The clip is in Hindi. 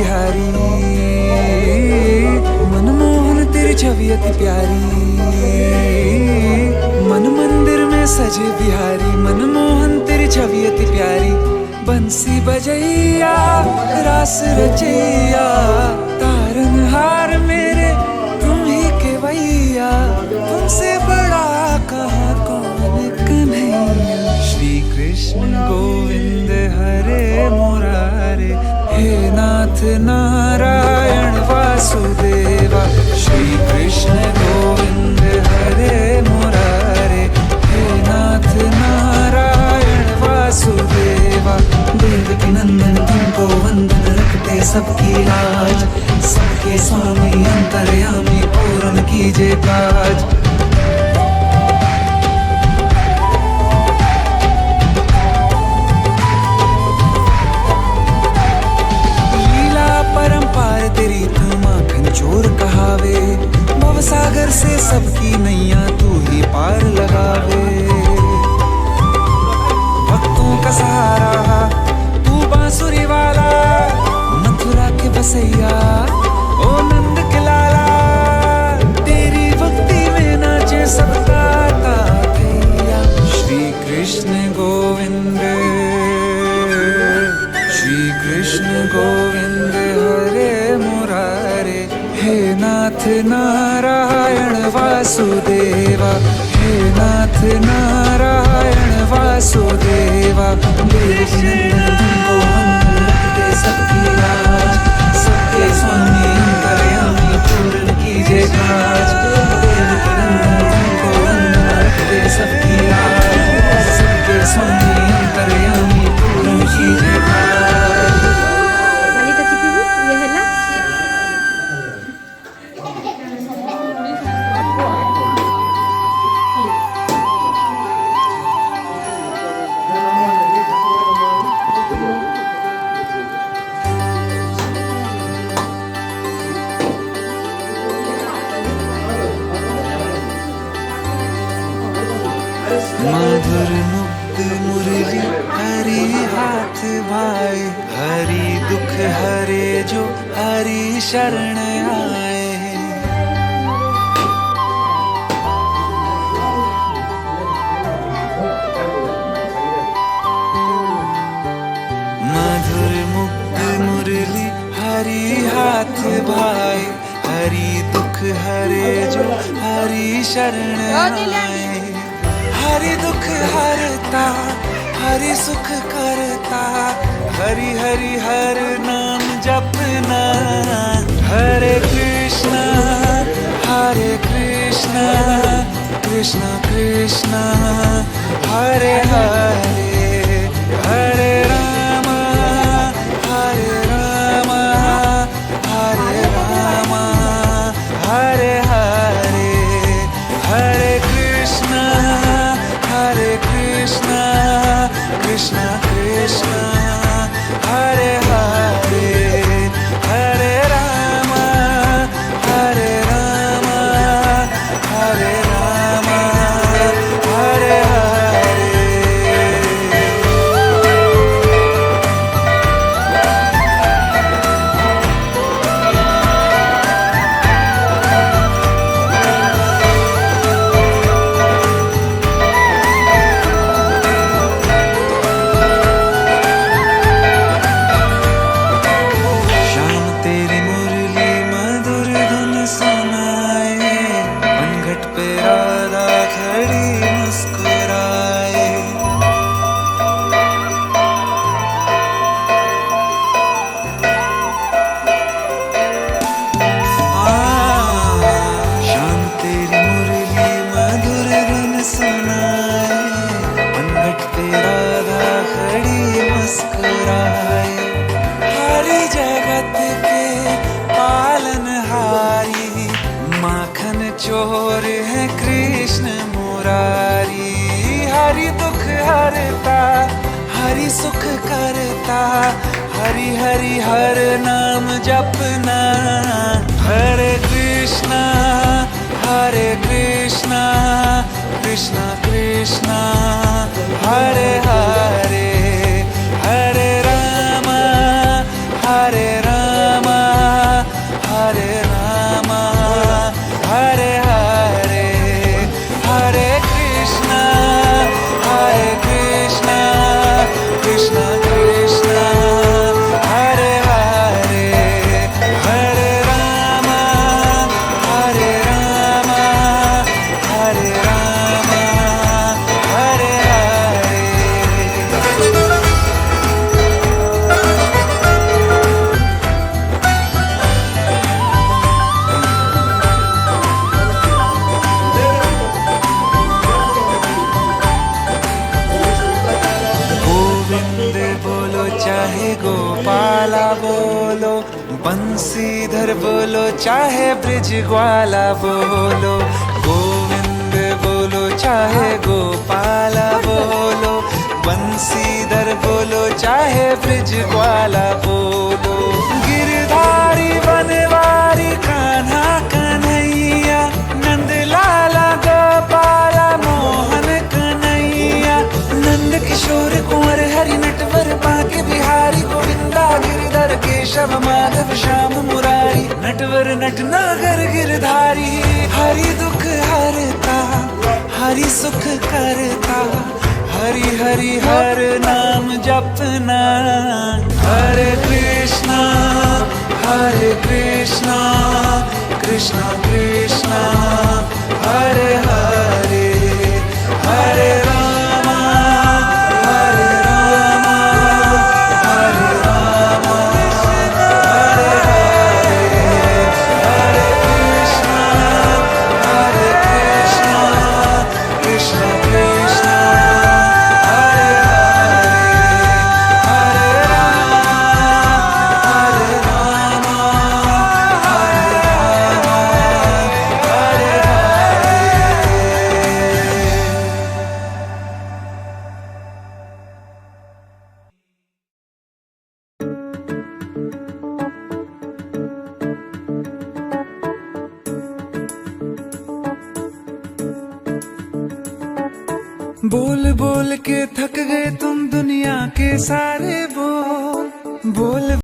बिहारी, मनमोहन तेरी छवि अति प्यारी। मन मंदिर में सजे बिहारी, मनमोहन तेरी छवि अति प्यारी। बंसी बजैया रास रचैया, तारनहार मेरे तुम ही के भैया। तुमसे बड़ा कहाँ कौन कन्हैया। श्री कृष्ण गोविंद हरे मुरारे, हे नाथ नारायण वासुदेवा। श्री कृष्ण गोविंद हरे मुरारे, हे नाथ नारायण वासुदेवा। देवकी नंदन तुमको वंदन, रखते सबकी लाज। सबके स्वामी अंतर्यामी, पूर्ण कीजिए काज। परंपार तेरी तू माखन चोर कहावे, भवसागर से सबकी नैया तू ही पार लगावे। भक्तों का सहारा तू बांसुरी वाला, मथुरा के बसैया ओ नंद के लाला। तेरी भक्ति में नाचे सबका तातैया। श्री कृष्ण गोविंद, श्री कृष्ण गोविंद हरे मुरारे, हे नाथ नारायण वासुदेवा। हे नाथ नारायण वासुदेवा। देवकी नंदन तुमको वंदन, रखते सबकी लाज। सबके स्वामी अंतर्यामी, पूर्ण कीजिए काज। देवकी नंदन तुमको वंदन, रखते सबकी लाज। सबके स्वामी अंतर्यामी, पूर्ण कीजिए काज। मधुर मुग्ध मुरली हरि हाथ भाई, हरि दुख हरे जो हरि शरण आए। मधुर मुग्ध मुरली हरि हाथ भाई, हरि दुख हरे जो हरि शरण आए। हरि दुख हरता हरि सुख करता, हरि हरि हर नाम जपना। हरे कृष्णा कृष्णा कृष्णा हरे हरे, हरे राम हरे राम हरे राम, हरे हरे, हरे कृष्णा कृष्णा कृष्णा हरे हरे, हरे राम हरे राम हरे राम, हरे हरे। चोर है कृष्ण मुरारी, हरि दुख हरता हरि सुख करता, हरि हरि हर नाम जपना। हरे कृष्णा कृष्णा कृष्णा हरे हरे, हरे राम बंसीधर बोलो चाहे ब्रिज ग्वाला बोलो, गोविंद बोलो चाहे गोपाला बोलो, बंसीधर बोलो चाहे ब्रिज ग्वाला बोलो। गिरधारी बनवारी कान्हा कन्हैया, नंद लाला गोपाला मोहन कन्हैया, नंद किशोर कुंवर हरि नटवर बांके बिहारी, गोविंदा गिरधर केशव माधव श्याम मुरारी, नटवर नटनागर गिरधारी। हरि दुख हरता हरि सुख करता, हरि हरि हर नाम जपना। हरे कृष्णा कृष्णा कृष्णा हरे हरे, हरे रामा हरे रामा, हरे रामा हरे हरे, हरे कृष्णा कृष्णा कृष्णा हरे हरे, हरे रामा हरे रामा, हरे बोल बोल के थक गए तुम दुनिया के सारे बोल बोल।